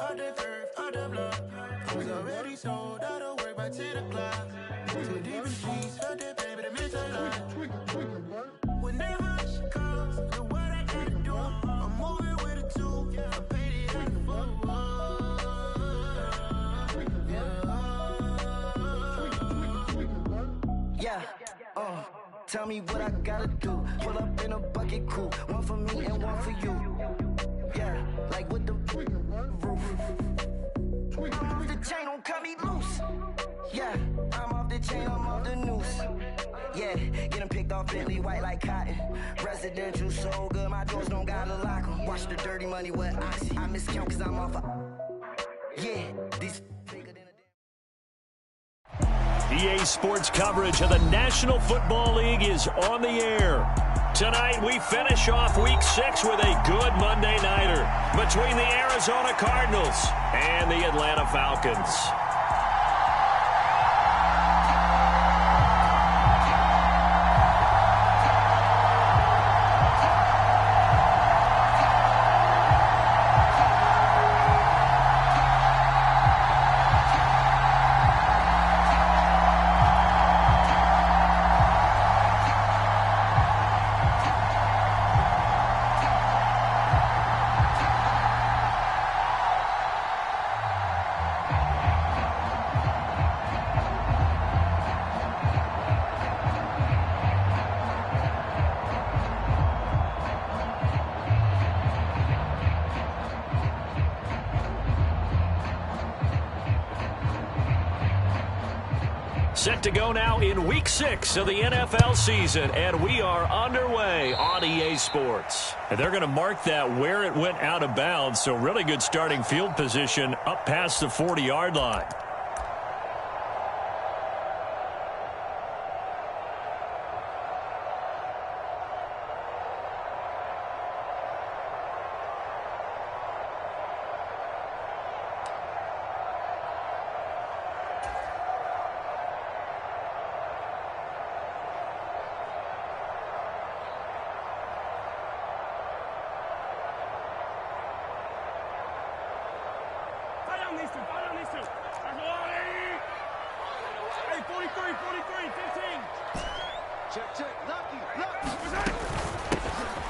out the turf, out the block. I was already sold out of work by 10 o'clock. Too deep in the streets, heard that baby, that means a lot. Whenever she calls, do what I gotta do. I'm moving with a two, I paid it out the book. Yeah, tell me what I gotta do. Pull up in a bucket crew, one for me and one for you. Yeah, like with the roof. I'm off the chain, don't cut me loose. Yeah, I'm off the chain, I'm off the noose. Yeah, getting picked off Bentley white like cotton. Residential so good, my doors don't gotta lock 'em. Watch the dirty money with oxy. I miscount cause I'm off yeah, these bigger than a EA Sports coverage of the National Football League is on the air. Tonight, we finish off Week 6 with a good Monday nighter between the Arizona Cardinals and the Atlanta Falcons. Set to go now in Week 6 of the NFL season, and we are underway on EA Sports. And they're going to mark that where it went out of bounds, so really good starting field position up past the 40-yard line.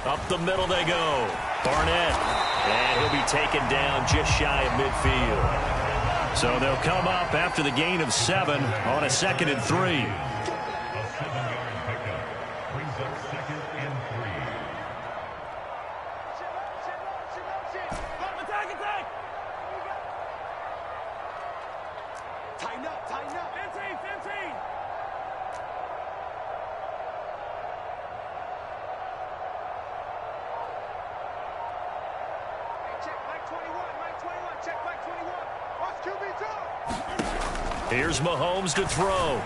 Up the middle they go. Barnett. And he'll be taken down just shy of midfield. So they'll come up after the gain of 7 on a 2nd and 3. Here's Mahomes to throw.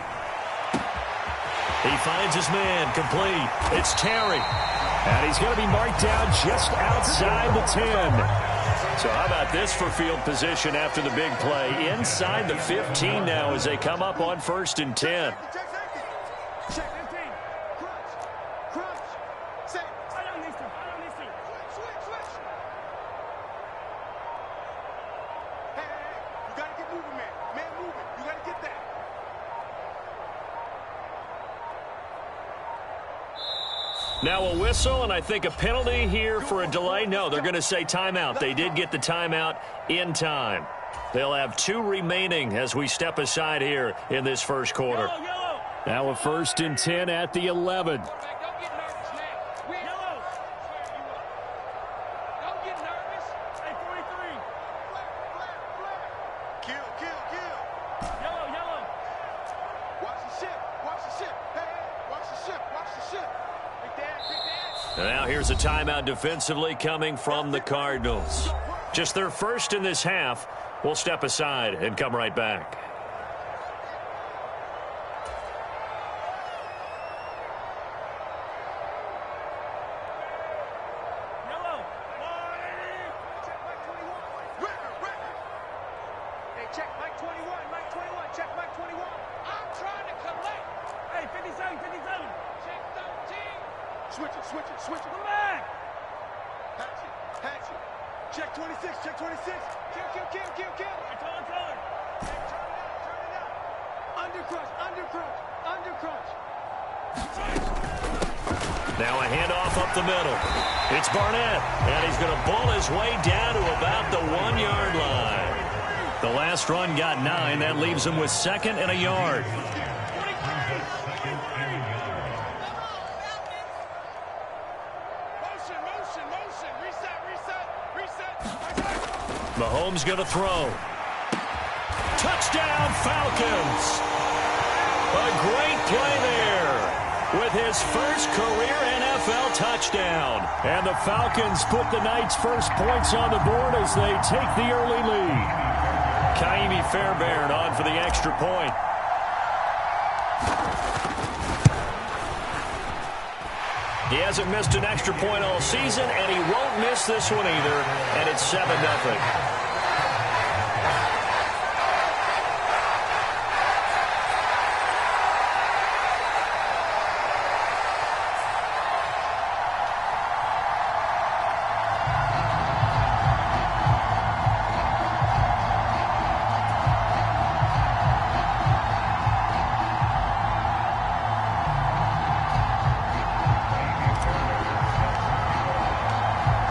He finds his man, complete. It's Terry. And he's going to be marked down just outside the 10. So how about this for field position after the big play? Inside the 15 now as they come up on 1st and 10. Now a whistle, and I think a penalty here for a delay. No, they're going to say timeout. They did get the timeout in time. They'll have 2 remaining as we step aside here in this first quarter. Now a 1st and 10 at the 11. Now here's a timeout defensively coming from the Cardinals. Just their first in this half. We'll step aside and come right back. Check 26, check 26. Kill. It's on. Hey, turn it out. Under crunch. Now a handoff up the middle. It's Barnett, and he's going to bull his way down to about the 1-yard line. The last run got 9. That leaves him with 2nd and a yard. Motion. Reset. Mahomes going to throw. Touchdown, Falcons. A great play there with his first career NFL touchdown. And the Falcons put the night's first points on the board as they take the early lead. Kaimi Fairbairn on for the extra point. He hasn't missed an extra point all season, and he won't miss this one either, and it's 7-0.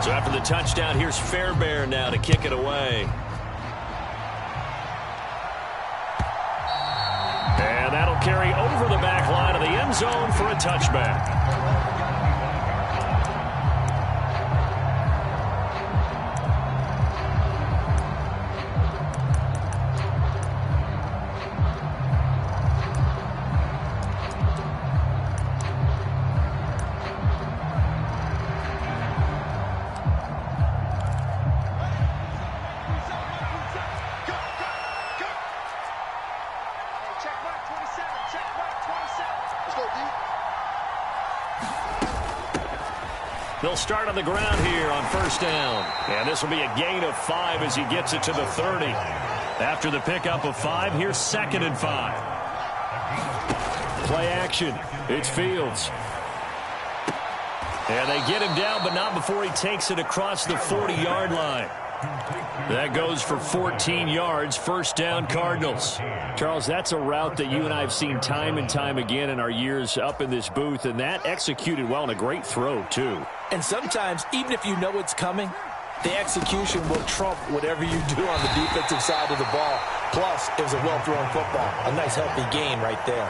So after the touchdown, here's Fairbairn now to kick it away. And that'll carry over the back line of the end zone for a touchback. They'll start on the ground here on first down. And this will be a gain of 5 as he gets it to the 30. After the pickup of 5, here's 2nd and 5. Play action. It's Fields. And they get him down, but not before he takes it across the 40-yard line. That goes for 14 yards, first down Cardinals. Charles, that's a route that you and I have seen time and time again in our years up in this booth, and that executed well and a great throw, too. And sometimes, even if you know it's coming, the execution will trump whatever you do on the defensive side of the ball. Plus, it was a well-thrown football. A nice, healthy gain right there.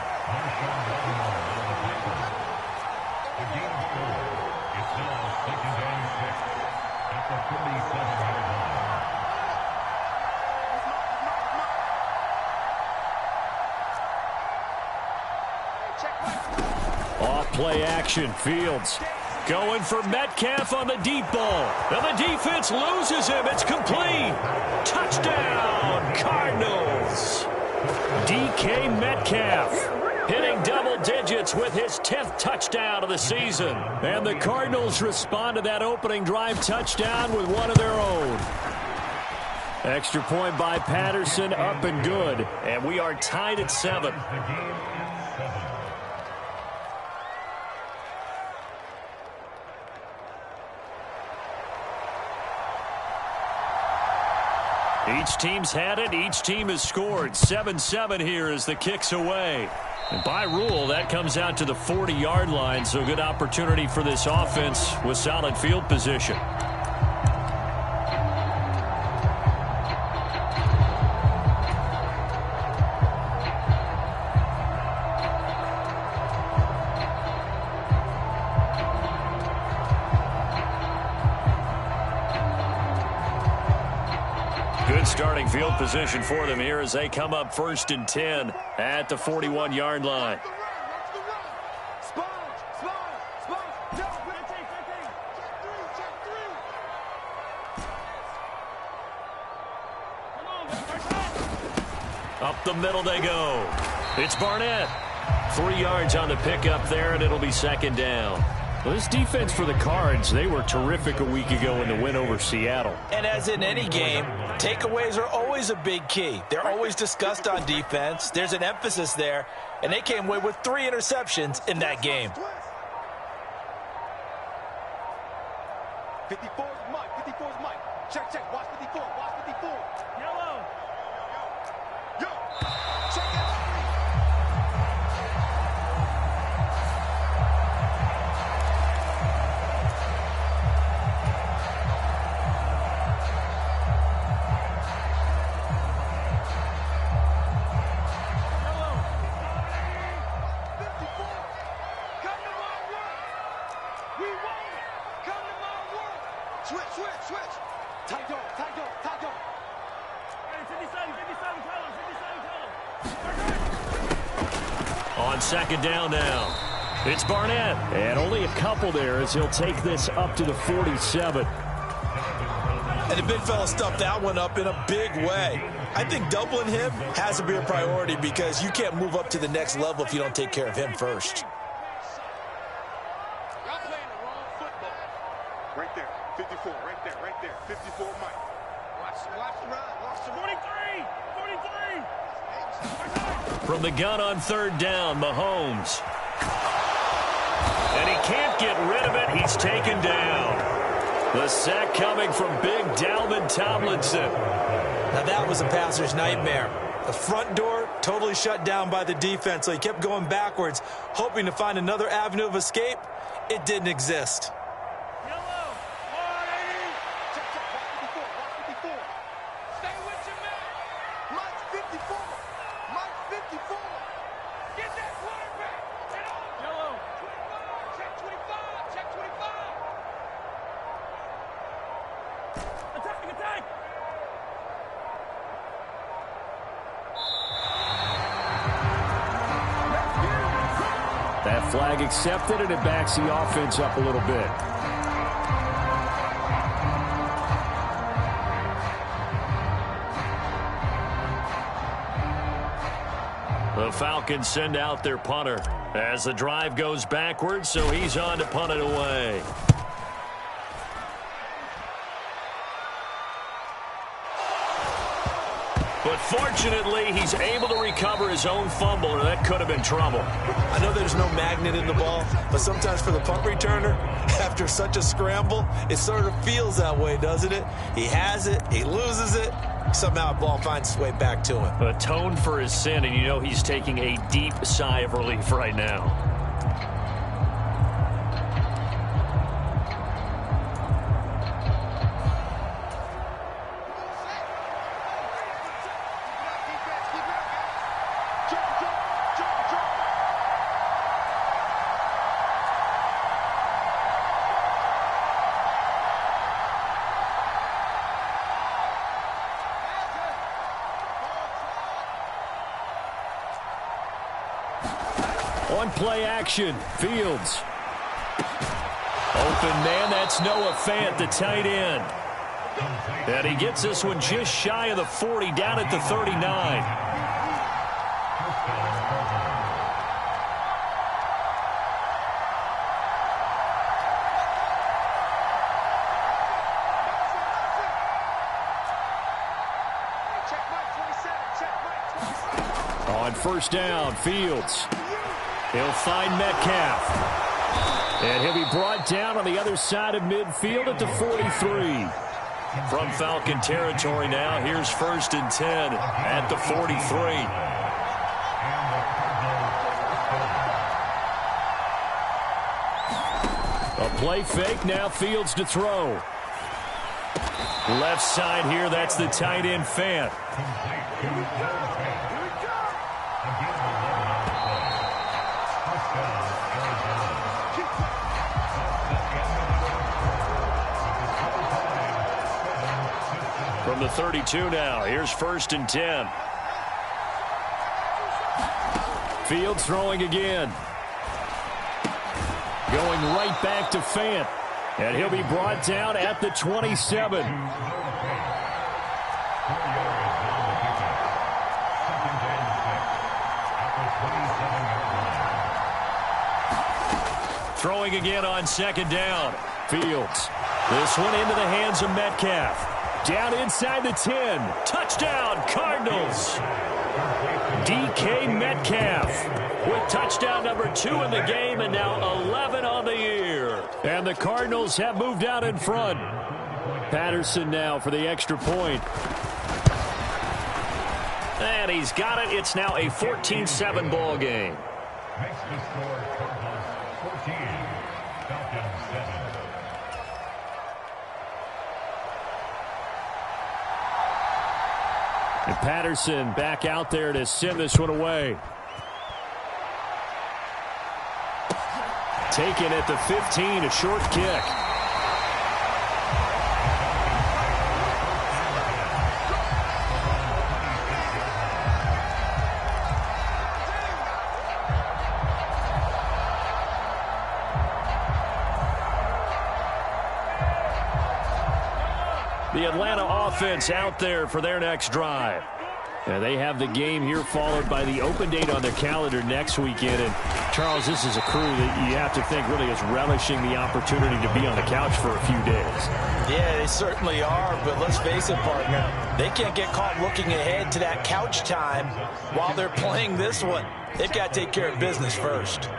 Play action, Fields going for Metcalf on the deep ball. And the defense loses him. It's complete. Touchdown, Cardinals. DK Metcalf hitting double digits with his 10th touchdown of the season. And the Cardinals respond to that opening drive touchdown with one of their own. Extra point by Patterson, up and good. And we are tied at 7. Each team's had it. Each team has scored. 7-7 here as the kick's away. And by rule, that comes out to the 40-yard line, so good opportunity for this offense with solid field position. Good starting field position for them here as they come up 1st and 10 at the 41-yard line. Up the middle they go. It's Barnett. 3 yards on the pickup there, and it'll be 2nd down. Well, this defense for the Cards, they were terrific a week ago in the win over Seattle. And as in any game, takeaways are always a big key. They're always discussed on defense. There's an emphasis there, and they came away with 3 interceptions in that game. 54's Mike. Check, check. Watch 54. Watch 54. Yellow. Yo. Check it. Switch. Tight door. Hey, 57, On second down now, it's Barnett. And only a couple there as he'll take this up to the 47. And the big fella stuffed that one up in a big way. I think doubling him has to be a priority because you can't move up to the next level if you don't take care of him first. Y'all playing the wrong football. Right there. 54. Right there. 54 Mike. Watch the run. Watch the 43. From the gun on third down, Mahomes. And he can't get rid of it. He's taken down. The sack coming from big Dalvin Tomlinson. Now that was a passer's nightmare. The front door totally shut down by the defense, so he kept going backwards, hoping to find another avenue of escape. It didn't exist. Yellow. 180. Check. Watch 54. Stay with your man. Mike's 54. Get that quarterback. Get on. Yellow. 25. Check 25. Attack. That flag accepted, and it backs the offense up a little bit. The Falcons send out their punter as the drive goes backwards, so he's on to punt it away. But fortunately, he's able to recover his own fumble, or that could have been trouble. I know there's no magnet in the ball, but sometimes for the punt returner, after such a scramble, it sort of feels that way, doesn't it? He has it, he loses it, somehow the ball finds its way back to him. Atoned for his sin, and you know he's taking a deep sigh of relief right now. On play action, Fields. Open man, that's Noah Fant, the tight end. And he gets this one just shy of the 40, down at the 39. On first down, Fields. He'll find Metcalf. And he'll be brought down on the other side of midfield at the 43. From Falcon territory now, here's 1st and 10 at the 43. A play fake, now Fields to throw. Left side here, that's the tight end Fant. From the 32 now, here's 1st and 10. Fields throwing again. Going right back to Fant. And he'll be brought down at the 27. Throwing again on 2nd down. Fields. This one into the hands of Metcalf. Down inside the 10. Touchdown, Cardinals. DK Metcalf with touchdown number 2 in the game and now 11 on the year. And the Cardinals have moved out in front. Patterson now for the extra point. And he's got it. It's now a 14-7 ball game. Makes the score Cardinals 14, Falcons 7. And Patterson back out there to send this one away. Taken at the 15, a short kick. The Atlanta offense out there for their next drive. And they have the game here followed by the open date on their calendar next weekend. And, Charles, this is a crew that you have to think really is relishing the opportunity to be on the couch for a few days. Yeah, they certainly are, but let's face it, partner. They can't get caught looking ahead to that couch time while they're playing this one. They've got to take care of business first.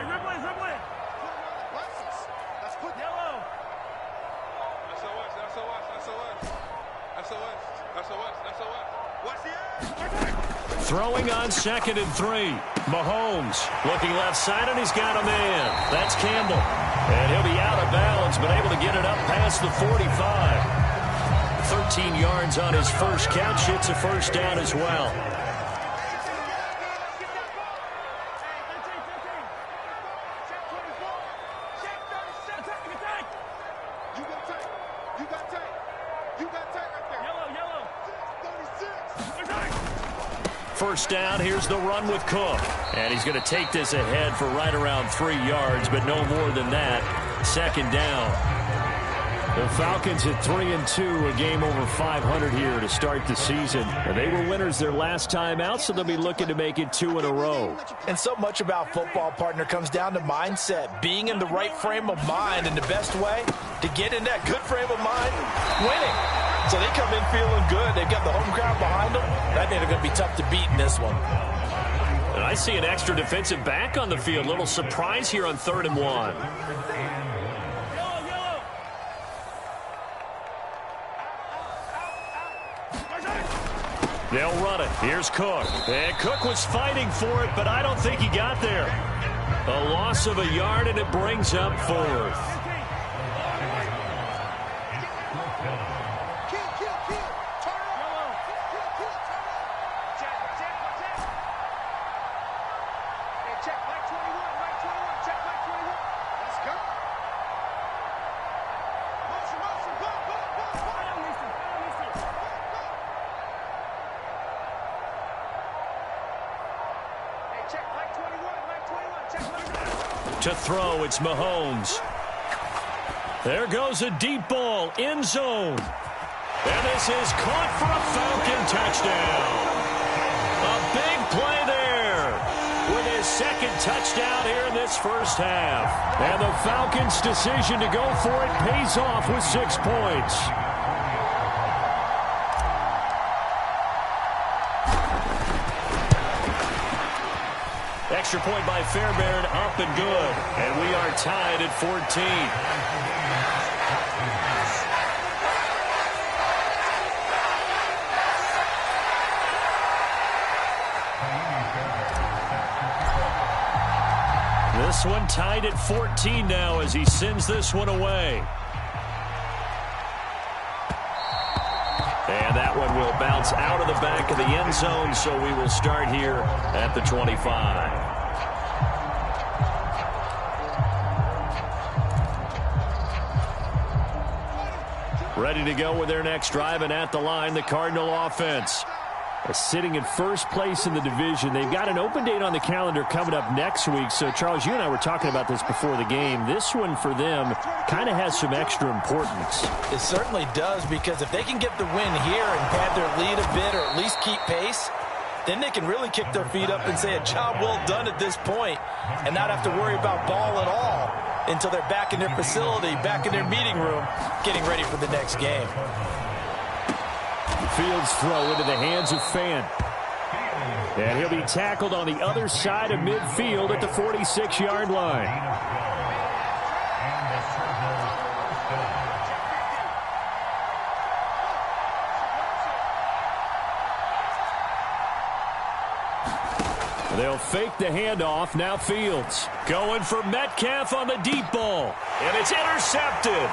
Throwing on 2nd and 3. Mahomes looking left side, and he's got a man. That's Campbell. And he'll be out of bounds, but able to get it up past the 45. 13 yards on his first catch. It's a first down as well. First down, here's the run with Cook. And he's going to take this ahead for right around 3 yards, but no more than that. Second down. The Falcons at 3-2, a game over 500 here to start the season. And they were winners their last time out, so they'll be looking to make it 2 in a row. And so much about football, partner, comes down to mindset. Being in the right frame of mind, and the best way to get in that good frame of mind, winning. So they come in feeling good. They've got the home crowd behind them. I think they're going to be tough to beat in this one. And I see an extra defensive back on the field. Little surprise here on 3rd and 1. They'll run it. Here's Cook. And Cook was fighting for it, but I don't think he got there. A loss of a yard, and it brings up 4th. To throw, it's Mahomes. There goes a deep ball, end zone. And this is caught for a Falcon touchdown. A big play there with his second touchdown here in this first half. And the Falcons' decision to go for it pays off with 6 points. Extra point by Fairbairn, up and good. And we are tied at 14. This one tied at 14 now as he sends this one away. And that one will bounce out of the back of the end zone, so we will start here at the 25. Ready to go with their next drive, and at the line, the Cardinal offense. Sitting in first place in the division. They've got an open date on the calendar coming up next week. So, Charles, you and I were talking about this before the game. This one for them kind of has some extra importance. It certainly does, because if they can get the win here and pad their lead a bit, or at least keep pace, then they can really kick their feet up and say a job well done at this point and not have to worry about ball at all until they're back in their facility, back in their meeting room, getting ready for the next game. Fields throw into the hands of Fant. And he'll be tackled on the other side of midfield at the 46-yard line. They'll fake the handoff. Now Fields going for Metcalf on the deep ball. And it's intercepted.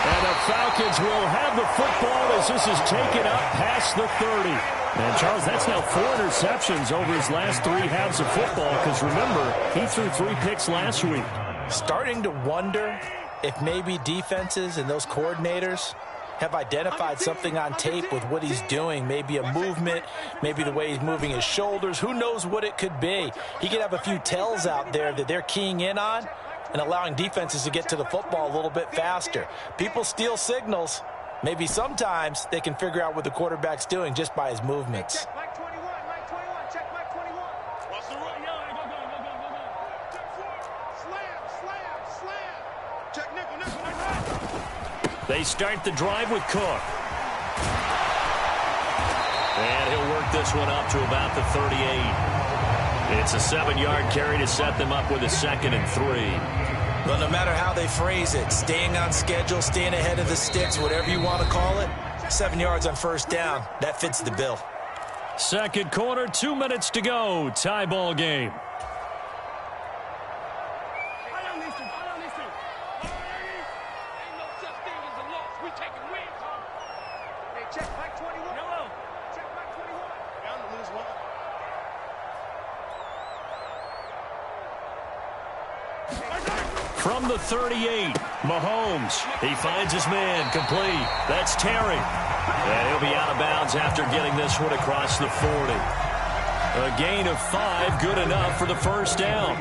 And the Falcons will have the football as this is taken up past the 30. And, Charles, that's now 4 interceptions over his last 3 halves of football because, remember, he threw 3 picks last week. Starting to wonder if maybe defenses and those coordinators have identified something on tape with what he's doing. Maybe a movement, maybe the way he's moving his shoulders. Who knows what it could be? He could have a few tells out there that they're keying in on and allowing defenses to get to the football a little bit faster. People steal signals. Maybe sometimes they can figure out what the quarterback's doing just by his movements. Check Mike 21, Mike 21, check Mike 21. Watch the run. Go. Check 4. Slam. Check nickel. They start the drive with Cook. And he'll work this one up to about the 38. It's a 7-yard carry to set them up with a 2nd and 3. Well, no matter how they phrase it, staying on schedule, staying ahead of the sticks, whatever you want to call it, 7 yards on first down, that fits the bill. Second quarter, 2 minutes to go. Tie ball game. Check Mike 21. Yellow. Check Mike 21. Down to lose 1. From the 38, Mahomes. He finds his man, complete. That's Terry. And he'll be out of bounds after getting this one across the 40. A gain of 5, good enough for the first down.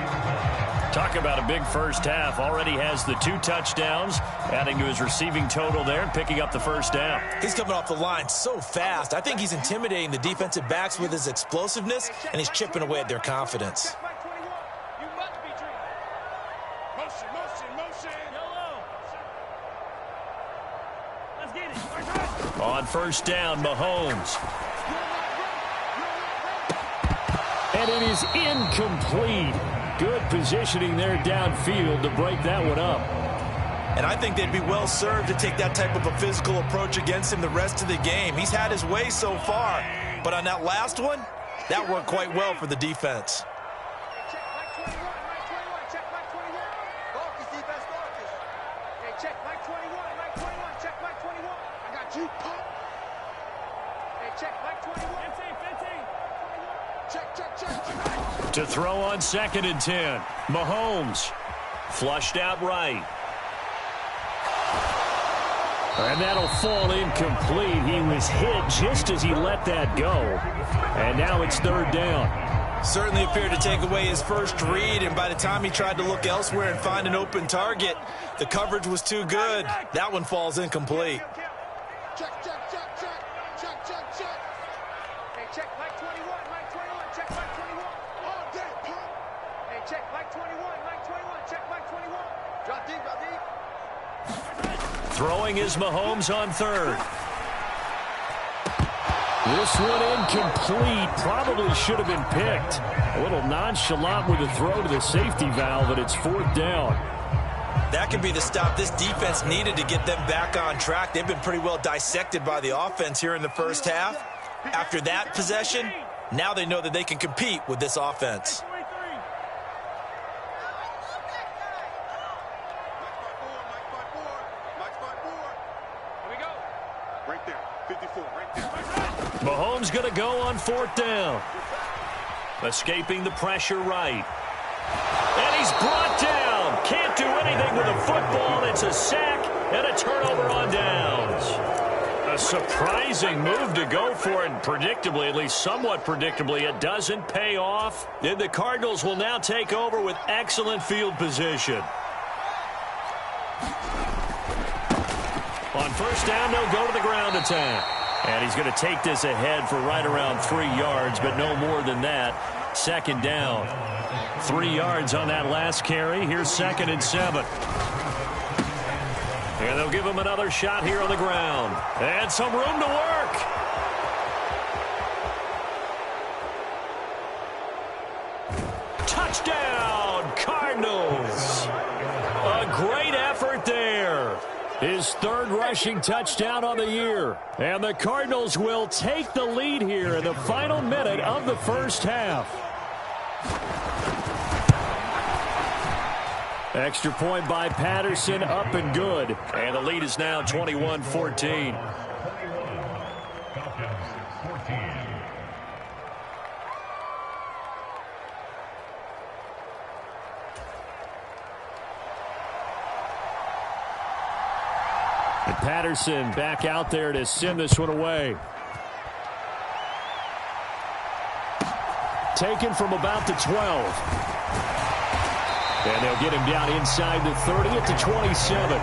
Talk about a big first half. Already has the 2 touchdowns, adding to his receiving total there and picking up the first down. He's coming off the line so fast. I think he's intimidating the defensive backs with his explosiveness, and he's chipping away at their confidence. Mike 21. You must be dreaming. Motion. Yellow. Let's get it. On first down, Mahomes. And it is incomplete. Good positioning there downfield to break that one up. And I think they'd be well served to take that type of a physical approach against him the rest of the game. He's had his way so far, but on that last one, that worked quite well for the defense. Check Mike 21. Check Mike 21. Marcus, defense Marcus. Hey, check Mike 21. Check Mike 21. I got you, pump. Hey, check Mike 21. 15. Check. To throw on 2nd and 10. Mahomes flushed out right. And that'll fall incomplete. He was hit just as he let that go. And now it's 3rd down. Certainly appeared to take away his first read, and by the time he tried to look elsewhere and find an open target, the coverage was too good. That one falls incomplete. Check. Hey, check Mike 21. Check Mike 21. All day, pump. Hey, check Mike 21. Check Mike 21. Drop deep. Throwing is Mahomes on 3rd. This one incomplete. Probably should have been picked. A little nonchalant with a throw to the safety valve, and it's 4th down. That could be the stop this defense needed to get them back on track. They've been pretty well dissected by the offense here in the first half. After that possession, now they know that they can compete with this offense. Mahomes going to go on 4th down. Escaping the pressure right. And he's brought down. Can't do anything with the football. It's a sack and a turnover on downs. A surprising move to go for it, and predictably, at least somewhat predictably, it doesn't pay off. And the Cardinals will now take over with excellent field position. On first down, they'll go to the ground attack. And he's going to take this ahead for right around 3 yards, but no more than that. 2nd down. 3 yards on that last carry. Here's 2nd and 7. And they'll give him another shot here on the ground. And some room to work. Touchdown, Cardinals. A great effort there. His third rushing touchdown on the year. And the Cardinals will take the lead here in the final minute of the first half. Extra point by Patterson, up and good. And the lead is now 21-14. And Patterson back out there to send this one away. Taken from about the 12. And they'll get him down inside the 30 at the 27.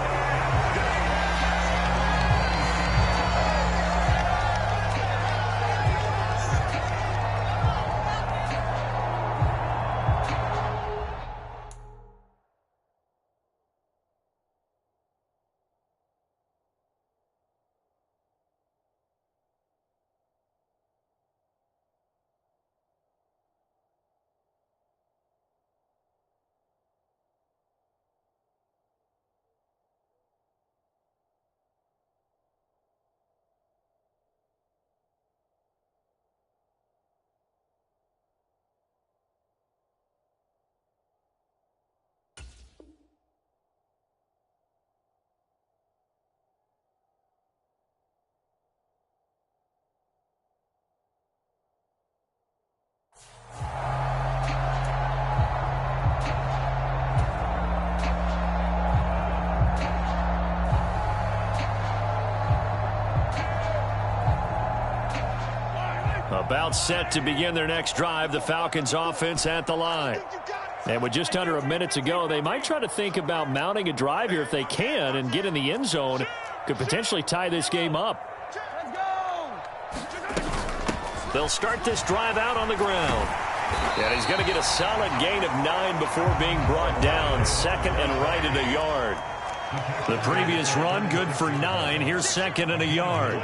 About set to begin their next drive, the Falcons offense at the line. And with just under a minute to go, they might try to think about mounting a drive here if they can and get in the end zone. Could potentially tie this game up. They'll start this drive out on the ground. And he's going to get a solid gain of 9 before being brought down. Second and right at a yard. The previous run good for 9. Here's second and a yard.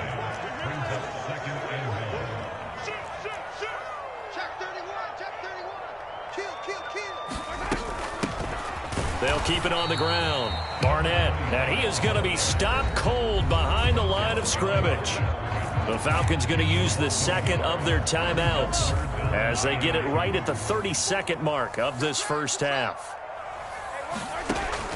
They'll keep it on the ground. Barnett, and he is going to be stopped cold behind the line of scrimmage. The Falcons going to use the second of their timeouts as they get it right at the 32nd mark of this first half.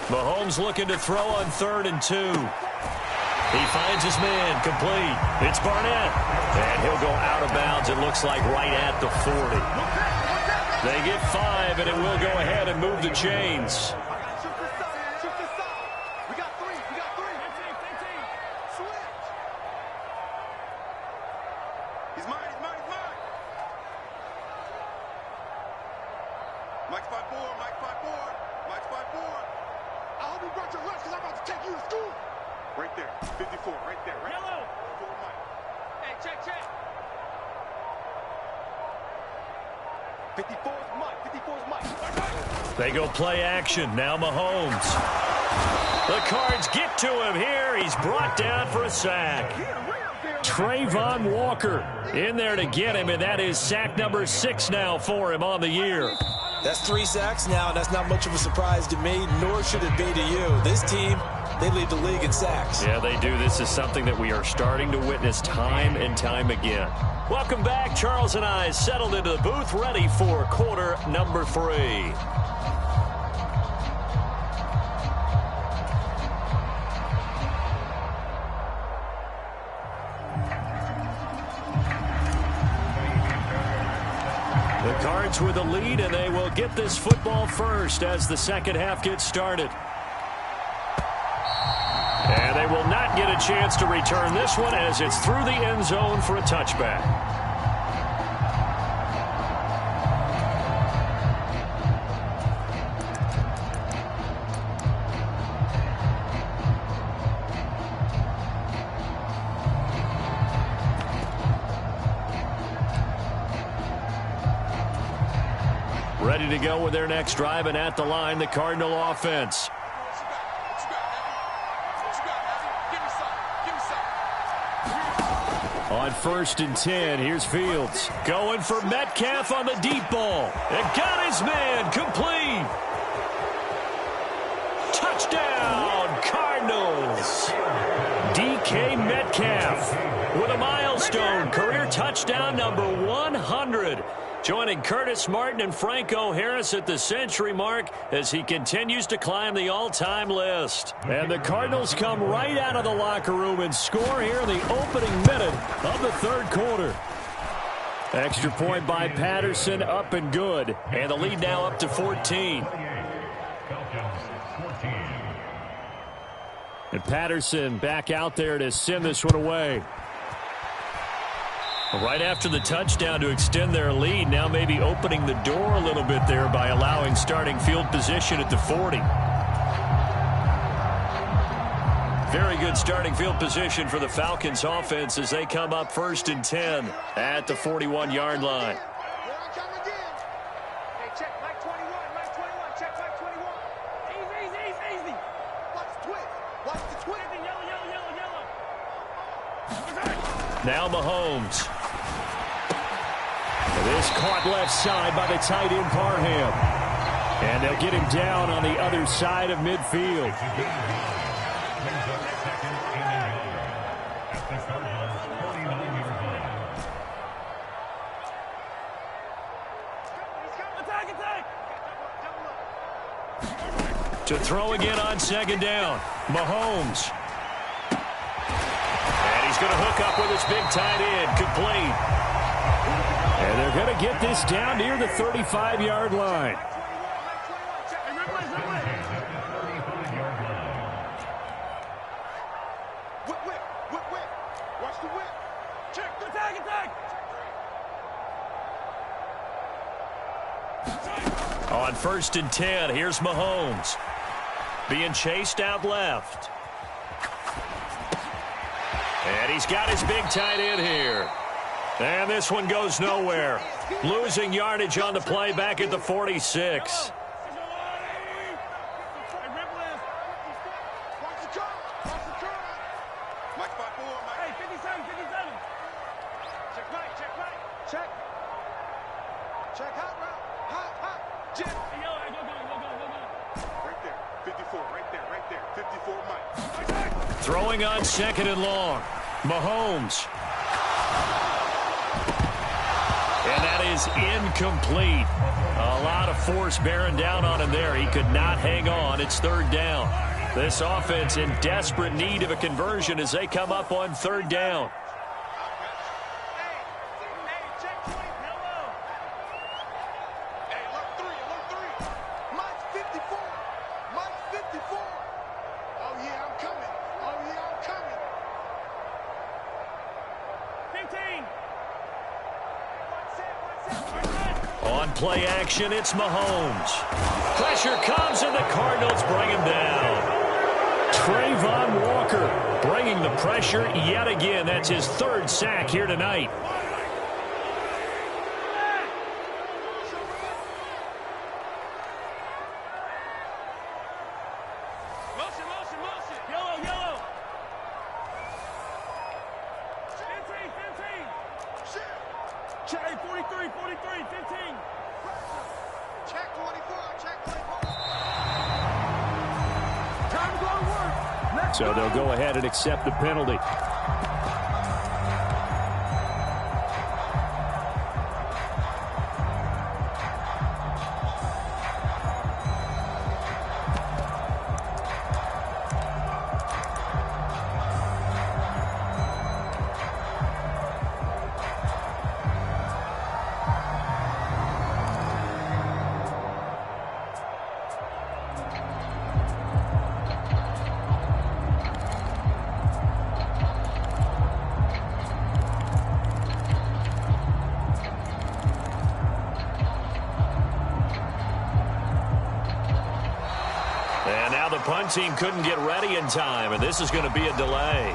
Mahomes looking to throw on 3rd and 2. He finds his man complete. It's Barnett, and he'll go out of bounds, it looks like, right at the 40. They get 5, and it will go ahead and move the chains. They go play action. Now Mahomes. The Cards get to him here. He's brought down for a sack. Trayvon Walker in there to get him, and that is sack number 6 now for him on the year. That's 3 sacks now, and that's not much of a surprise to me, nor should it be to you. This team, they lead the league in sacks. Yeah, they do. This is something that we are starting to witness time and time again. Welcome back. Charles and I settled into the booth, ready for quarter number 3. The Cards with the lead, and they will get this football first as the second half gets started. And they will not get a chance to return this one as it's through the end zone for a touchback. Ready to go with their next drive, and at the line, the Cardinal offense. On 1st and 10, here's Fields. Going for Metcalf on the deep ball. And got his man complete. Touchdown, Cardinals. Cardinals. DK Metcalf with a milestone career touchdown number 100. Joining Curtis Martin and Franco Harris at the century mark as he continues to climb the all-time list. And the Cardinals come right out of the locker room and score here in the opening minute of the third quarter. Extra point by Patterson, up and good. And the lead now up to 14. And Patterson back out there to send this one away. Right after the touchdown to extend their lead, now maybe opening the door a little bit there by allowing starting field position at the 40. Very good starting field position for the Falcons offense as they come up 1st and 10 at the 41-yard line. Here I come again. Hey, check Mike 21, Mike 21, check Mike 21. Easy. Watch the twist. Watch the twist. Yellow. Now Mahomes. And this caught left side by the tight end Parham. And they'll get him down on the other side of midfield. To throw again on 2nd down. Mahomes. And he's going to hook up with his big tight end. Complete. And they're going to get this down near the 35-yard line. Whip. Watch the whip. Check the attack. On 1st and 10, here's Mahomes. Being chased out left. And he's got his big tight end here. And this one goes nowhere. Losing yardage on the play back at the 46. Check hot route. Hot. Jet. Right there. 54. Right there. 54 Mike. Throwing on 2nd and long. Mahomes. And that is incomplete. A lot of force bearing down on him there. He could not hang on. It's 3rd down. This offense in desperate need of a conversion as they come up on 3rd down. On play action, it's Mahomes. Pressure comes, and the Cardinals bring him down. Trayvon Walker bringing the pressure yet again. That's his 3rd sack here tonight. Motion. Yellow. 15. Check 43, 15. Check 24. Time to go to work. So they'll go ahead and accept the penalty. And now the punt team couldn't get ready in time, and this is going to be a delay.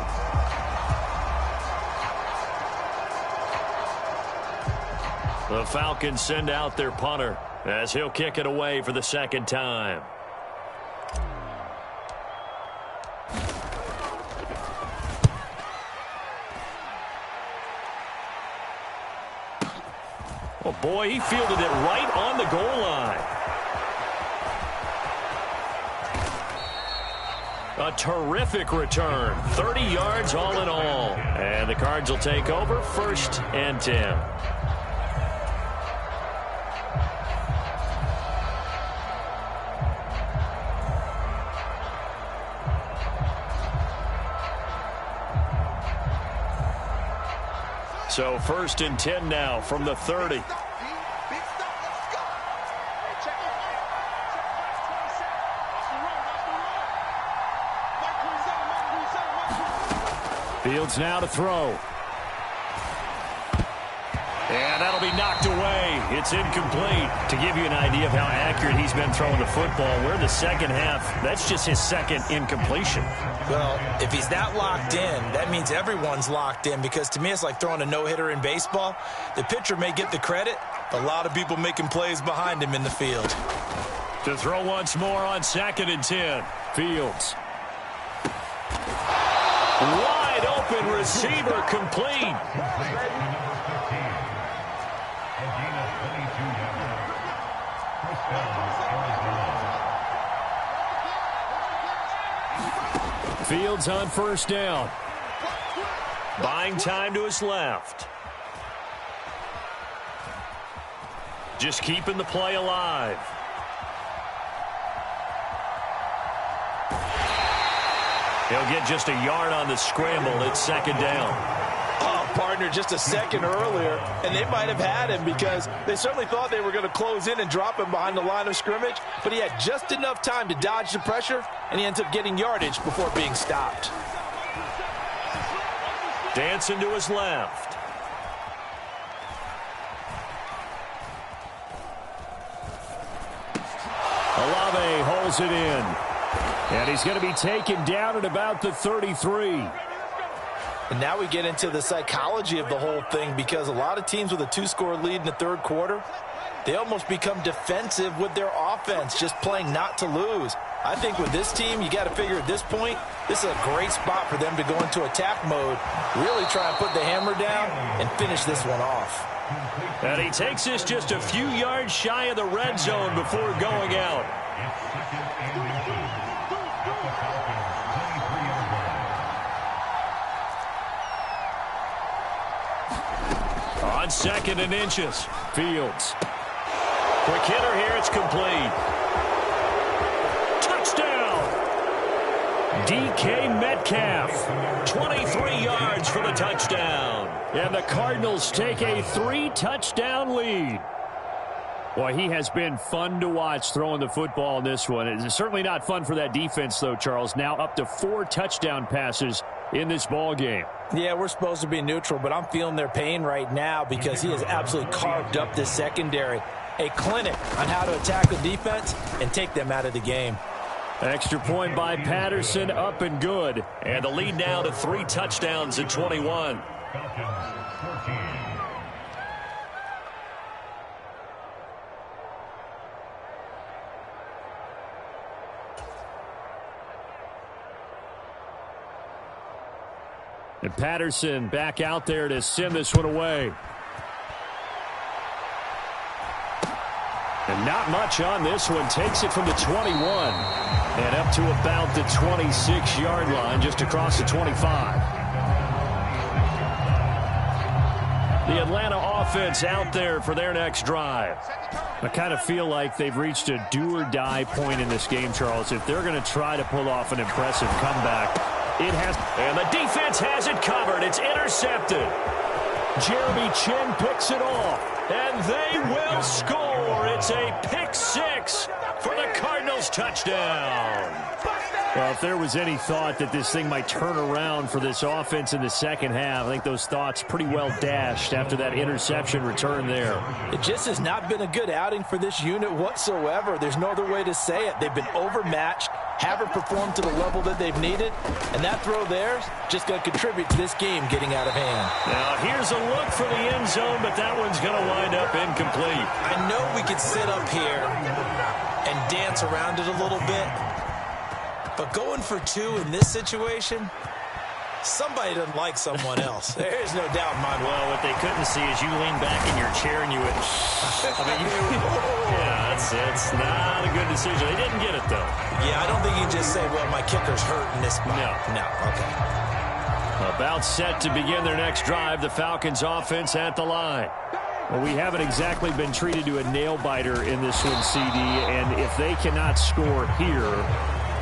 The Falcons send out their punter as he'll kick it away for the 2nd time. Oh, boy, he fielded it right on the goal line. A terrific return. 30 yards all in all. And the Cards will take over 1st and 10. So 1st and 10 now from the 30. Fields now to throw. And that'll be knocked away. It's incomplete. To give you an idea of how accurate he's been throwing the football, we're in the second half. That's just his second incompletion. Well, if he's that locked in, that means everyone's locked in, because to me it's like throwing a no-hitter in baseball. The pitcher may get the credit, but a lot of people making plays behind him in the field. To throw once more on 2nd and 10. Fields. Wide open receiver, complete. Fields on 1st down. Buying time to his left. Just keeping the play alive. He'll get just a yard on the scramble. It's 2nd down. Oh, partner, just a second earlier, and they might have had him because they certainly thought they were going to close in and drop him behind the line of scrimmage, but he had just enough time to dodge the pressure, and he ends up getting yardage before being stopped. Dancing to his left. Olave holds it in. And he's going to be taken down at about the 33. And now we get into the psychology of the whole thing, because a lot of teams with a 2-score lead in the 3rd quarter, they almost become defensive with their offense, just playing not to lose. I think with this team, you got to figure at this point, this is a great spot for them to go into attack mode, really try and put the hammer down and finish this one off. And he takes this just a few yards shy of the red zone before going out. On 2nd and inches, Fields. Quick hitter here, it's complete. Touchdown! DK Metcalf, 23 yards for the touchdown. And the Cardinals take a 3-touchdown lead. Boy, he has been fun to watch throwing the football in this one. It's certainly not fun for that defense, though, Charles. Now up to 4 touchdown passes in this ball game. Yeah, we're supposed to be neutral, but I'm feeling their pain right now because he has absolutely carved up this secondary. A clinic on how to attack the defense and take them out of the game. Extra point by Patterson, up and good. And the lead now to 3 touchdowns at 21. And Patterson back out there to send this one away. And not much on this one. Takes it from the 21 and up to about the 26-yard line, just across the 25. The Atlanta offense out there for their next drive. I kind of feel like they've reached a do-or-die point in this game, Charles. If they're going to try to pull off an impressive comeback, it has. And the defense has it covered. It's intercepted. Jeremy Chin picks it off, and they will score. It's a pick 6 for the Cardinals touchdown. Well, if there was any thought that this thing might turn around for this offense in the second half, I think those thoughts pretty well dashed after that interception return there. It just has not been a good outing for this unit whatsoever. There's no other way to say it. They've been overmatched, haven't performed to the level that they've needed, and that throw there's just going to contribute to this game getting out of hand. Now, here's a look for the end zone, but that one's going to wind up incomplete. I know we could sit up here and dance around it a little bit, but going for 2 in this situation, Somebody doesn't like someone else. There's no doubt in my mind. Well, what they couldn't see is you lean back in your chair and you would... yeah, it's not a good decision. They didn't get it, though. Yeah, I don't think you just say, well, my kicker's hurt in this spot. No, okay. About set to begin their next drive, the Falcons offense at the line. Well, we haven't exactly been treated to a nail-biter in this one, CD, and if they cannot score here,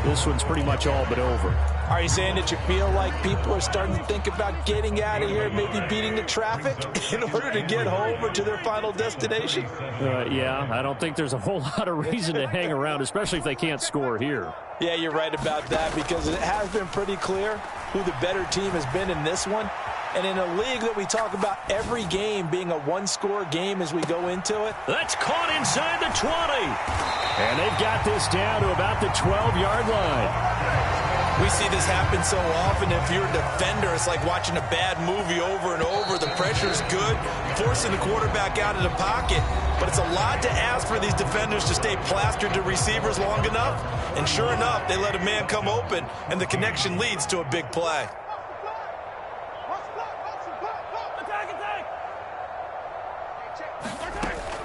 this one's pretty much all but over. Are you saying that you feel like people are starting to think about getting out of here, maybe beating the traffic in order to get home or to their final destination? Yeah, I don't think there's a whole lot of reason to hang around, especially if they can't score here. Yeah, you're right about that because it has been pretty clear who the better team has been in this one. And in a league that we talk about every game being a one-score game as we go into it. That's caught inside the 20. And they've got this down to about the 12-yard line. We see this happen so often. If you're a defender, it's like watching a bad movie over and over. The pressure's good, forcing the quarterback out of the pocket. But it's a lot to ask for these defenders to stay plastered to receivers long enough. And sure enough, they let a man come open, and the connection leads to a big play.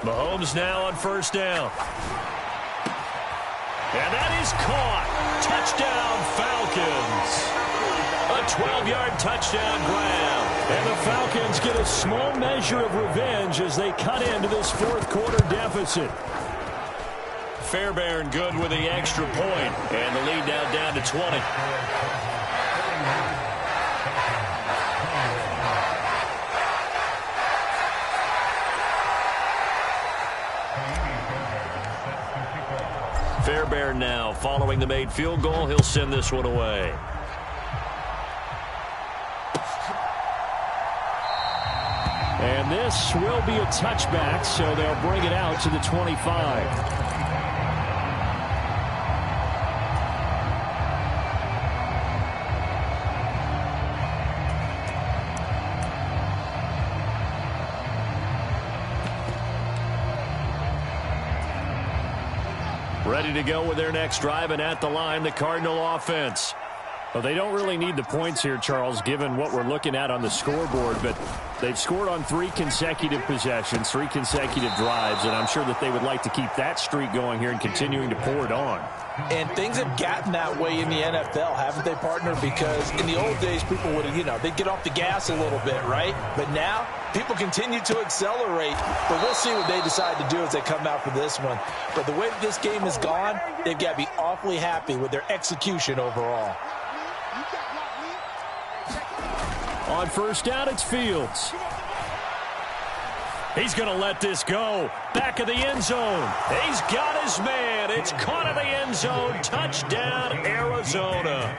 Mahomes now on first down. And that is caught. Touchdown, Falcons. A 12-yard touchdown grab. And the Falcons get a small measure of revenge as they cut into this fourth-quarter deficit. Fairbairn good with the extra point. And the lead now down to 20. Fairbairn now following the made field goal. He'll send this one away. And this will be a touchback, so they'll bring it out to the 25. Ready to go with their next drive, and at the line, the Cardinal offense. Well, they don't really need the points here, Charles, given what we're looking at on the scoreboard, but they've scored on 3 consecutive possessions, 3 consecutive drives, and I'm sure that they would like to keep that streak going here and continuing to pour it on. And things have gotten that way in the NFL, haven't they, partner? Because in the old days, people would have, they'd get off the gas a little bit, right? But now, people continue to accelerate, but we'll see what they decide to do as they come out for this one. But the way this game has gone, they've got to be awfully happy with their execution overall. On first down, it's Fields. He's going to let this go. Back of the end zone. He's got his man. It's caught in the end zone. Touchdown, Arizona.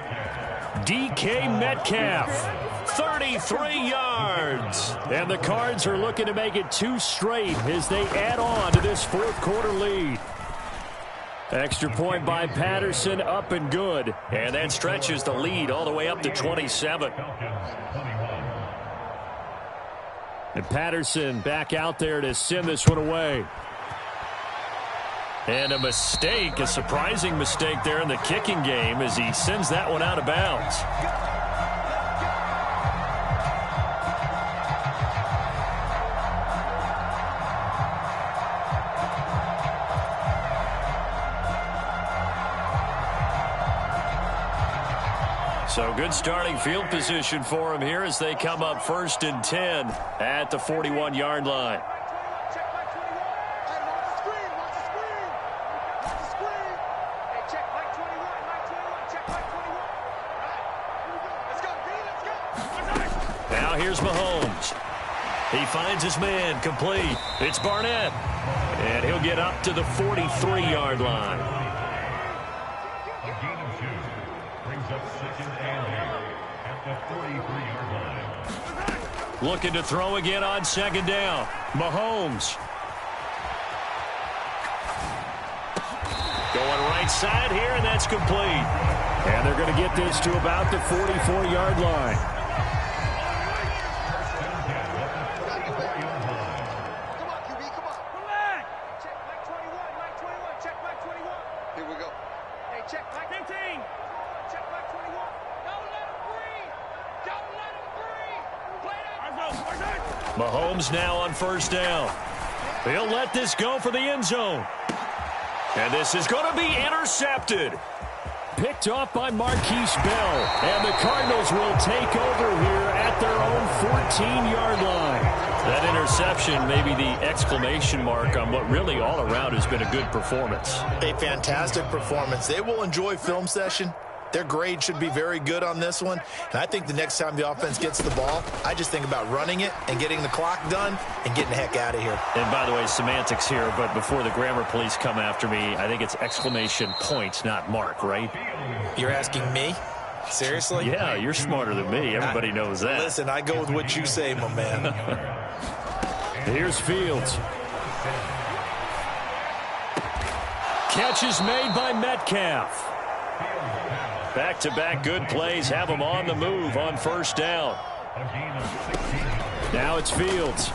DK Metcalf, 33 yards. And the Cards are looking to make it 2 straight as they add on to this fourth-quarter lead. Extra point by Patterson, up and good. And that stretches the lead all the way up to 27. And Patterson back out there to send this one away. And a mistake, a surprising mistake there in the kicking game as he sends that one out of bounds. So good starting field position for him here as they come up 1st and 10 at the 41-yard line. Now here's Mahomes. He finds his man complete. It's Barnett. And he'll get up to the 43-yard line. Looking to throw again on 2nd down. Mahomes. Going right side here, and that's complete. And they're going to get this to about the 44-yard line. Mahomes now on first down. He'll let this go for the end zone. And this is going to be intercepted. Picked off by Marquise Bell. And the Cardinals will take over here at their own 14-yard line. That interception may be the exclamation mark on what really all around has been a good performance. A fantastic performance. They will enjoy film session. Their grade should be very good on this one. And I think the next time the offense gets the ball, I just think about running it and getting the clock done and getting the heck out of here. And by the way, semantics here, but before the grammar police come after me, I think it's exclamation point, not mark, right? You're asking me? Seriously? Yeah, you're smarter than me. Everybody knows that. Listen, I go with what you say, my man. Here's Fields. Catch is made by Metcalf. Back-to-back good plays have him on the move on first down. Now it's Fields.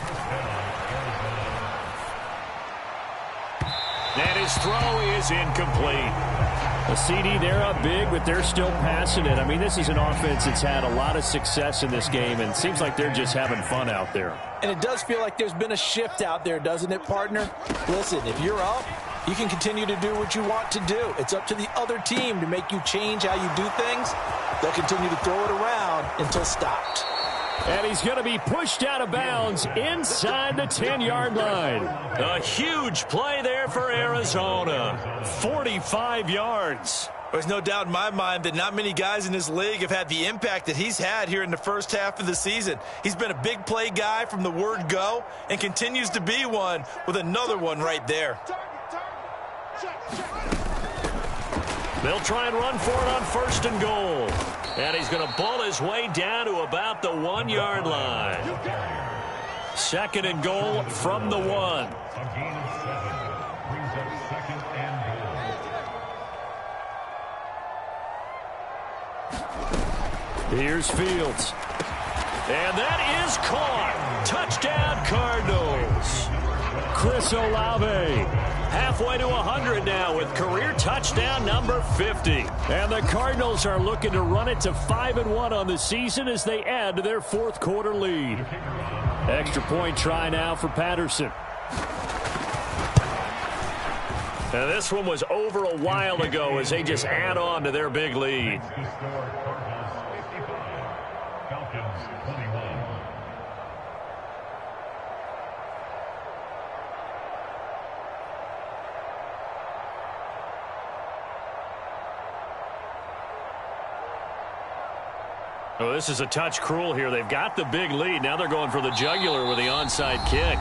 And his throw is incomplete. A CD, they're up big, but they're still passing it. I mean, this is an offense that's had a lot of success in this game, and it seems like they're just having fun out there. And it does feel like there's been a shift out there, doesn't it, partner? Listen, if you're up, you can continue to do what you want to do. It's up to the other team to make you change how you do things. They'll continue to throw it around until stopped. And he's going to be pushed out of bounds inside the 10-yard line. A huge play there for Arizona. 45 yards. There's no doubt in my mind that not many guys in this league have had the impact that he's had here in the first half of the season. He's been a big play guy from the word go and continues to be one with another one right there. They'll try and run for it on first and goal. And he's going to ball his way down to about the 1-yard line. Second and goal from the 1. Here's Fields. And that is caught. Touchdown, Cardinals. Chris Olave. Halfway to 100 now with career touchdown number 50. And the Cardinals are looking to run it to 5-1 on the season as they add to their fourth quarter lead. Extra point try now for Patterson. Now this one was over a while ago as they just add on to their big lead. Oh, this is a touch cruel here. They've got the big lead. Now they're going for the jugular with the onside kick.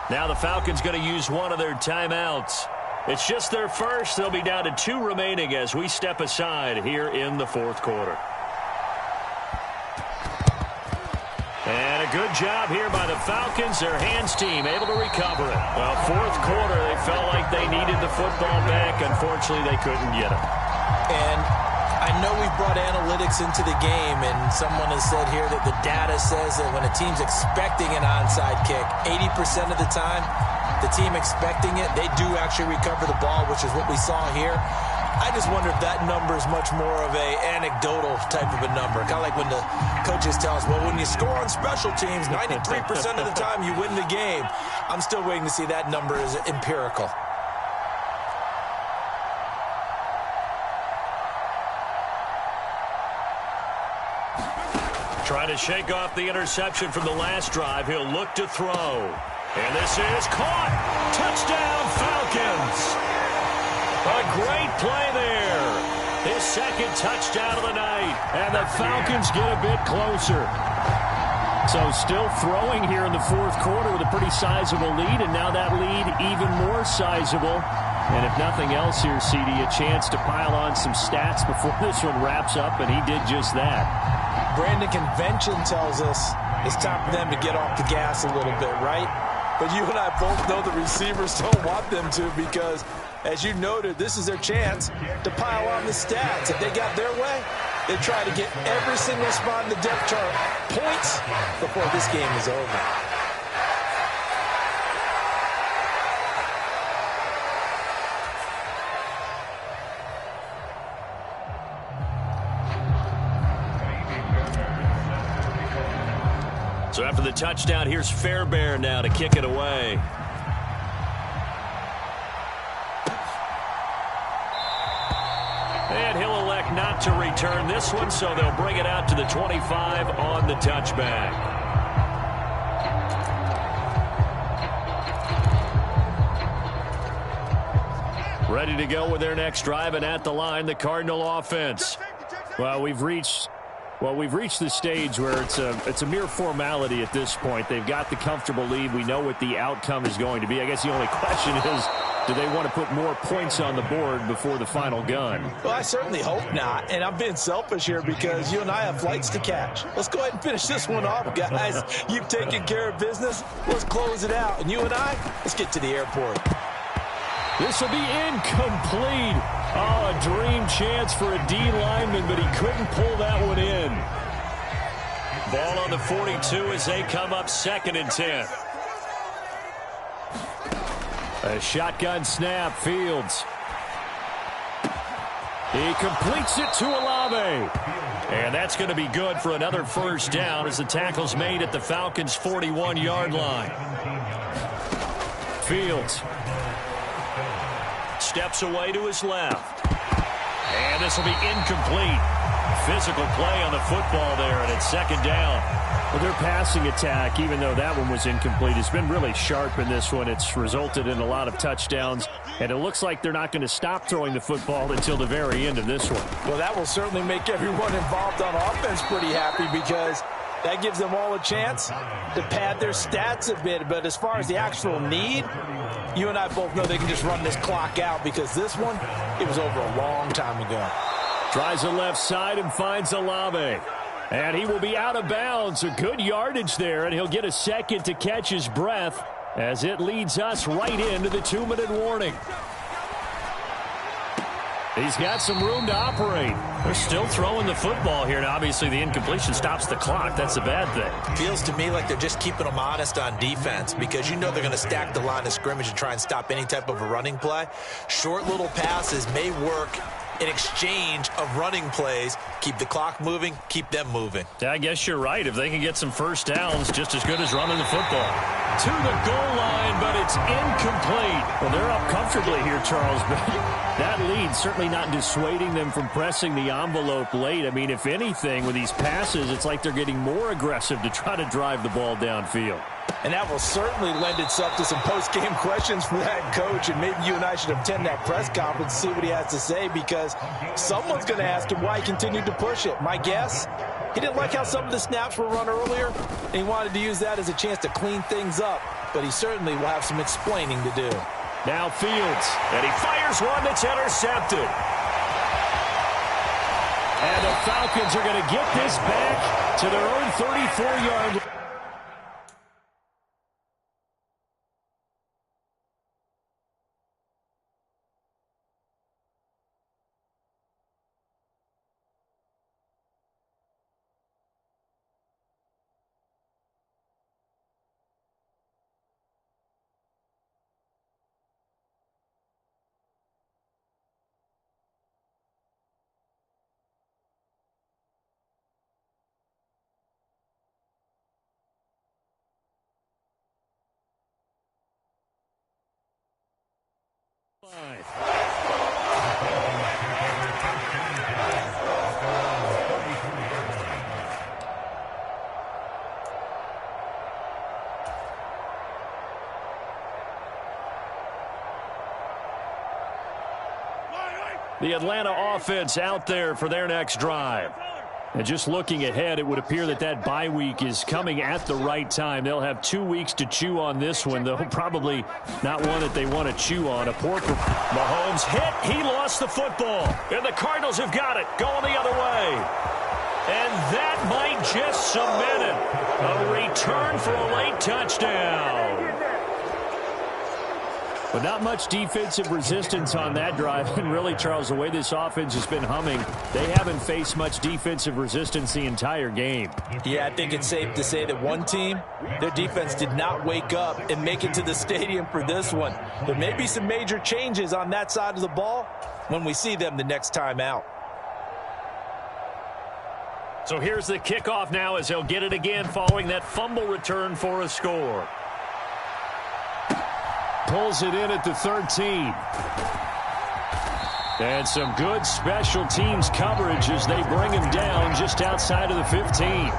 Now the Falcons going to use one of their timeouts. It's just their first. They'll be down to 2 remaining as we step aside here in the fourth quarter. And a good job here by the Falcons. Their hands team able to recover it. Well, fourth quarter, they felt like they needed the football back. Unfortunately, they couldn't get it. And I know we've brought analytics into the game, and someone has said here that the data says that when a team's expecting an onside kick, 80% of the time, the team expecting it, they do actually recover the ball, which is what we saw here. I just wonder if that number is much more of a anecdotal type of a number. Kind of like when the coaches tell us, well, when you score on special teams, 93% of the time you win the game. I'm still waiting to see that number is empirical. Trying to shake off the interception from the last drive. He'll look to throw. And this is caught. Touchdown, Falcons. A great play there. His second touchdown of the night. And the Falcons get a bit closer. So still throwing here in the fourth quarter with a pretty sizable lead. And now that lead even more sizable. And if nothing else here, CD, a chance to pile on some stats before this one wraps up. And he did just that. Brandon, convention tells us it's time for them to get off the gas a little bit, right? But you and I both know the receivers don't want them to because, as you noted, this is their chance to pile on the stats. If they got their way, they try to get every single spot in the depth chart points before this game is over. So after the touchdown, here's Fairbairn now to kick it away. And he'll elect not to return this one, so they'll bring it out to the 25 on the touchback. Ready to go with their next drive, and at the line, the Cardinal offense. Well, we've reached the stage where it's a mere formality at this point. They've got the comfortable lead. We know what the outcome is going to be. I guess the only question is, do they want to put more points on the board before the final gun? Well, I certainly hope not, and I'm being selfish here because you and I have flights to catch. Let's go ahead and finish this one off, guys. You've taken care of business. Let's close it out, and you and I, let's get to the airport. This will be incomplete. Oh, a dream chance for a D lineman, but he couldn't pull that one in. Ball on the 42 as they come up 2nd and 10. A shotgun snap, Fields. He completes it to Olave. And that's going to be good for another first down as the tackle's made at the Falcons' 41-yard line. Fields steps away to his left. And this will be incomplete. Physical play on the football there, and it's 2nd down. Well, their passing attack, even though that one was incomplete, has been really sharp in this one. It's resulted in a lot of touchdowns, and it looks like they're not going to stop throwing the football until the very end of this one. Well, that will certainly make everyone involved on offense pretty happy because that gives them all a chance to pad their stats a bit. But as far as the actual need, you and I both know they can just run this clock out because this one, it was over a long time ago. Tries the left side and finds Olave. And he will be out of bounds. A good yardage there, and he'll get a second to catch his breath as it leads us right into the 2-minute warning. He's got some room to operate. They're still throwing the football here, and obviously the incompletion stops the clock. That's a bad thing. Feels to me like they're just keeping them honest on defense because you know they're going to stack the line of scrimmage and try and stop any type of a running play. Short little passes may work in exchange of running plays. Keep the clock moving, keep them moving. Yeah, I guess you're right. If they can get some first downs, just as good as running the football. To the goal line, but it's incomplete. Well, they're up comfortably here, Charles, but that lead certainly not dissuading them from pressing the envelope late. I mean, if anything, with these passes, it's like they're getting more aggressive to try to drive the ball downfield. And that will certainly lend itself to some post-game questions for that coach, and maybe you and I should attend that press conference and see what he has to say because someone's going to ask him why he continued to push it. My guess, he didn't like how some of the snaps were run earlier, and he wanted to use that as a chance to clean things up, but he certainly will have some explaining to do. Now Fields, and he fires one that's intercepted. And the Falcons are going to get this back to their own 34-yard line. The Atlanta offense out there for their next drive. And just looking ahead, it would appear that that bye week is coming at the right time. They'll have 2 weeks to chew on this one, though probably not one that they want to chew on. A poor Mahomes hit. He lost the football. And the Cardinals have got it. Going the other way. And that might just cement it. A return for a late touchdown. But not much defensive resistance on that drive. And really, Charles, the way this offense has been humming, they haven't faced much defensive resistance the entire game. Yeah, I think it's safe to say that one team, their defense did not wake up and make it to the stadium for this one. There may be some major changes on that side of the ball when we see them the next time out. So here's the kickoff now as he'll get it again following that fumble return for a score. Pulls it in at the 13. And some good special teams coverage as they bring him down just outside of the 15.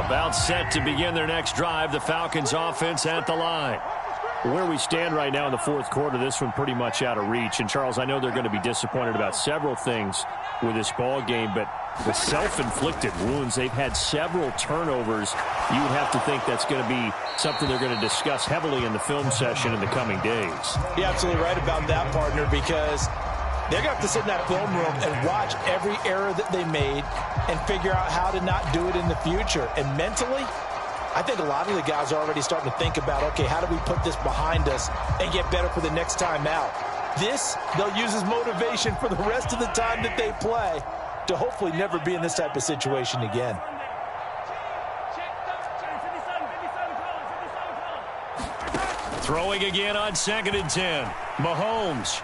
About set to begin their next drive, the Falcons offense at the line. Where we stand right now in the fourth quarter, this one pretty much out of reach. And, Charles, I know they're going to be disappointed about several things with this ball game, but the self-inflicted wounds, they've had several turnovers. You would have to think that's going to be something they're going to discuss heavily in the film session in the coming days. You're absolutely right about that, partner, because they're going to have to sit in that film room and watch every error that they made and figure out how to not do it in the future. And mentally, I think a lot of the guys are already starting to think about, okay, how do we put this behind us and get better for the next time out? This, they'll use as motivation for the rest of the time that they play to hopefully never be in this type of situation again. Throwing again on 2nd and 10. Mahomes.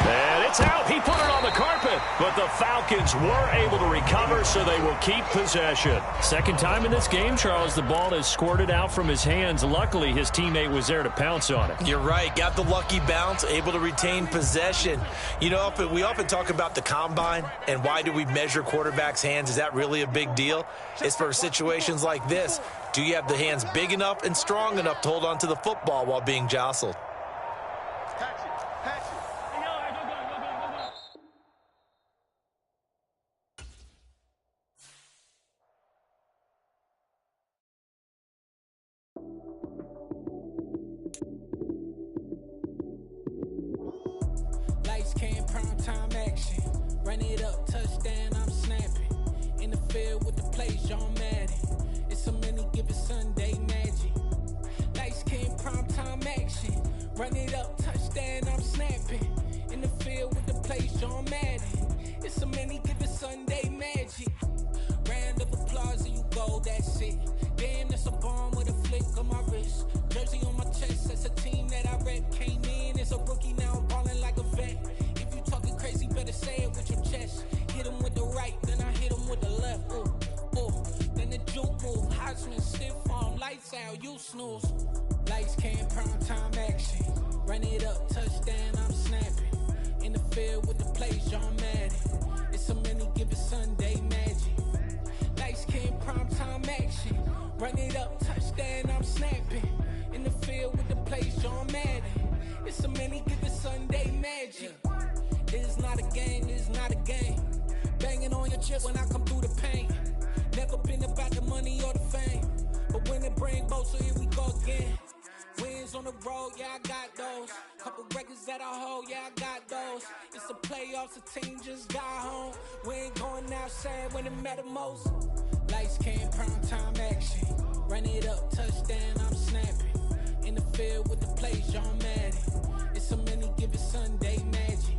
And it's out. He put it on the carpet. But the Falcons were able to recover, so they will keep possession. Second time in this game, Charles, the ball has squirted out from his hands. Luckily, his teammate was there to pounce on it. You're right. Got the lucky bounce, able to retain possession. You know, we often talk about the combine and why do we measure quarterbacks' hands. Is that really a big deal? It's for situations like this. Do you have the hands big enough and strong enough to hold on to the football while being jostled? Lights came, prime time action. Run it up, touchdown, I'm snapping. In the field with the play, John Madden. It's a many given Sunday magic. Lights came, prime time action. Run it up, touchdown, I'm snapping. In the field with the play, John Madden. It's a many given Sunday magic. Round of applause and you go, that's it. Damn, that's a bomb with a flick on my wrist. Jersey on my chest, that's a team that I rep. Came in as a rookie, now I'm balling like a vet. If you talking crazy, better say it with your chest. Hit him with the right, then I hit him with the left. Ooh, ooh. Then the juke move, Heisman stiff arm, lights out, you snooze. Lights came, prime time action. Run it up, touchdown, I'm snapping. In the field with the play, John Madden. It's a many given Sunday magic. Lights came, prime time action. Run it up, touchdown, I'm snapping. In the field with the play, John Madden. It's a many given Sunday magic. It is not a game, it is not a game. Banging on your chest when I come through the pain. Never been about the money or the fame. But when it bring both, so here we go again. Wins on the road, yeah, I got those. Couple records that I hold, yeah, I got those. It's the playoffs, the team just got home. We ain't going outside when it matter most. Lights came, prime time action. Run it up, touchdown, I'm snapping. In the field with the play, John Madden. It's a many given Sunday magic.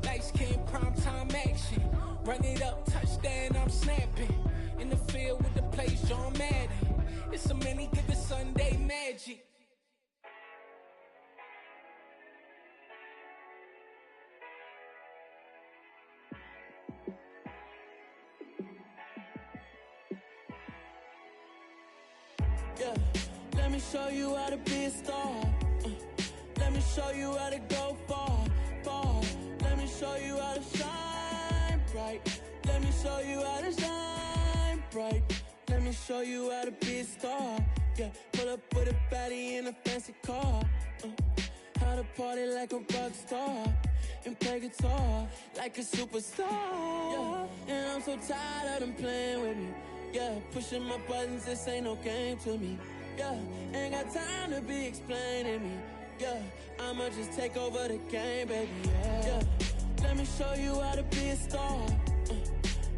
Lights came, prime time action. Run it up, touchdown, I'm snapping. In the field with the play, John Madden. It's a many given Sunday magic. Yeah, let me show you how to be a star. Let me show you how to go far, far. Let me show you how to shine bright. Let me show you how to shine bright. Let me show you how to be a star. Yeah, pull up with a baddie in a fancy car. How to party like a rock star and play guitar like a superstar. Yeah, and I'm so tired of them playing with me. Yeah, pushing my buttons, this ain't no game to me. Yeah, ain't got time to be explaining me. Yeah, I'ma just take over the game, baby. Yeah, let me show you how to be a star.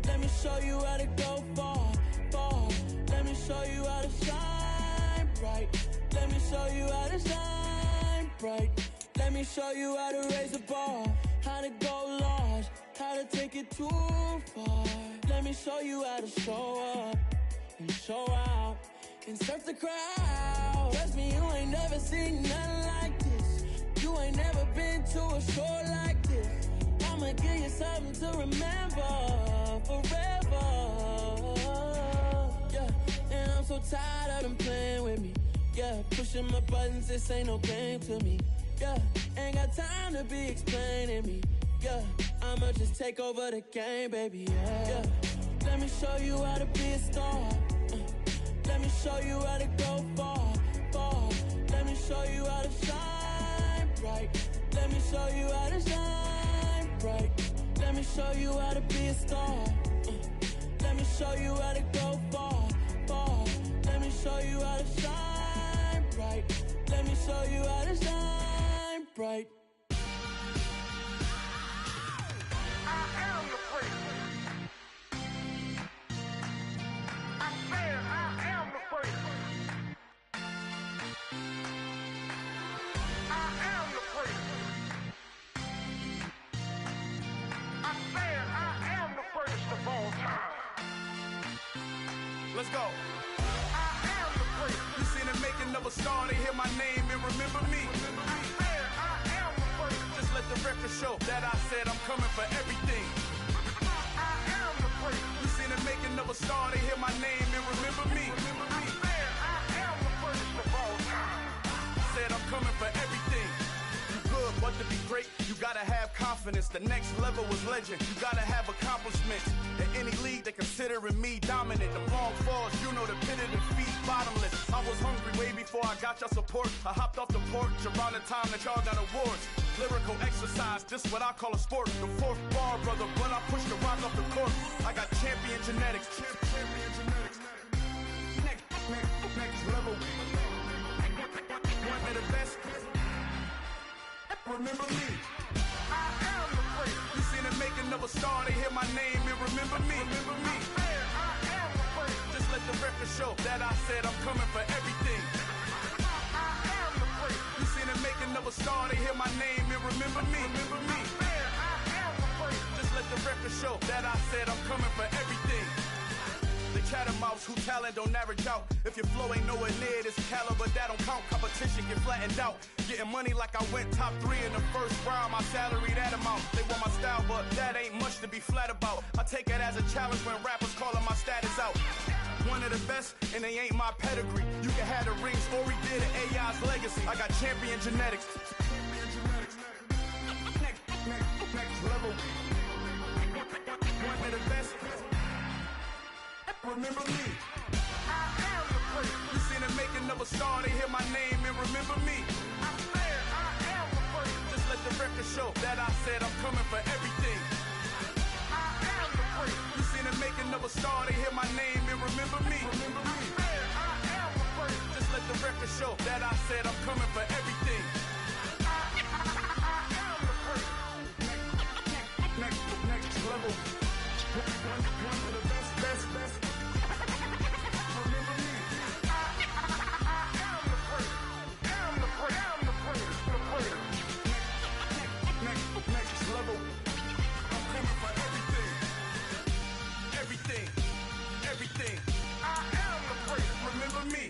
Let me show you how to go far, far. Let me show you how to shine bright. Let me show you how to shine bright. Let me show you how to raise the bar, how to go large, how to take it too far. Let Let me show you how to show up and show out and surf the crowd. Trust me, you ain't never seen nothing like this. You ain't never been to a show like this. I'ma give you something to remember forever. Yeah, and I'm so tired of them playing with me. Yeah, pushing my buttons, this ain't no game to me. Yeah, ain't got time to be explaining me. Yeah, I'ma just take over the game, baby. Yeah, let me show you how to be a star. Let me show you how to go far, far. Let me show you how to shine bright. Let me show you how to shine bright. Let me show you how to be a star. Let me show you how to go far, far. Let me show you how to shine bright. Let me show you how to shine bright. I am the freak. I said I am the freak. I am the freak. I said I am the greatest of all time. Let's go. I am the freak. You seen the making of a star, they hear my name and remember me. I said I am the freak. Just let the record show that I said I'm coming for everything. I am the freak. You seen the making of a star, they hear my name and remember me. I said I am the greatest of all time. Said I'm coming for everything. You good, but to be great, you gotta have confidence. The next level was legend. You gotta have accomplishments. In any league, they considering me dominant. The long falls, you know the pit of defeat, bottomless. I was hungry way before I got your support. I hopped off the porch around the time that y'all got awards. Lyrical exercise, this what I call a sport. The fourth bar, brother, when I push the rock off the court. I got champion genetics. Champion genetics. Next level. One of the best. Remember me. I am the freak. You seen the making of a star, they hear my name and remember me. Remember me. I said I am the freak. Just let the record show that I said I'm coming for everything. I am the freak. You seen the making of a star, they hear my name and remember me. Remember me. I said I am the freak. Just let the record show that I said I'm coming for everything. The catamounts who talent don't average out. If your flow ain't nowhere near this caliber, that don't count. Competition get flattened out. Getting money like I went top 3 in the first round. My salary that amount. They want my style, but that ain't much to be flat about. I take it as a challenge when rappers calling my status out. One of the best, and they ain't my pedigree. You can have the rings, or we did it, AI's legacy. I got champion genetics. Next level. One of the best. Remember me. I am the freak. You seen the making of a star, they hear my name and remember me. I said I am the freak. Just let the record show that I said I'm coming for everything. I am the freak. You seen the making of a star, they hear my name and remember me. Remember me. I said I am the freak. Just let the record show that I said I'm coming for everything. I am the freak. Next level. One of the best. Remember me. I am the freak. Am the freak. Am the freak. The freak. Next level. I'm coming for everything. Everything. I am the freak. Remember me.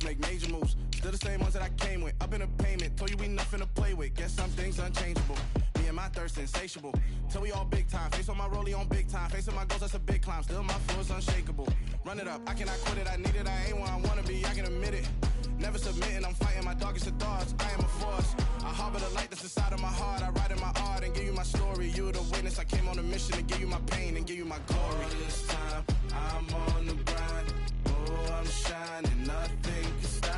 Make major moves, still the same ones that I came with. Up in a payment, told you we nothing to play with. Guess some things unchangeable. Me and my thirst insatiable. Till we all big time. Face on my rollie on big time. Facing my goals, that's a big climb. Still my flow is unshakable. Run it up, I cannot quit it. I need it, I ain't where I wanna be. I can admit it. Never submitting, I'm fighting my darkest of thoughts. I am a force. I harbor the light that's inside of my heart. I write in my art and give you my story. You the witness. I came on a mission to give you my pain and give you my glory. All this time, I'm on the grind. Oh, I'm shining. Nothing can stop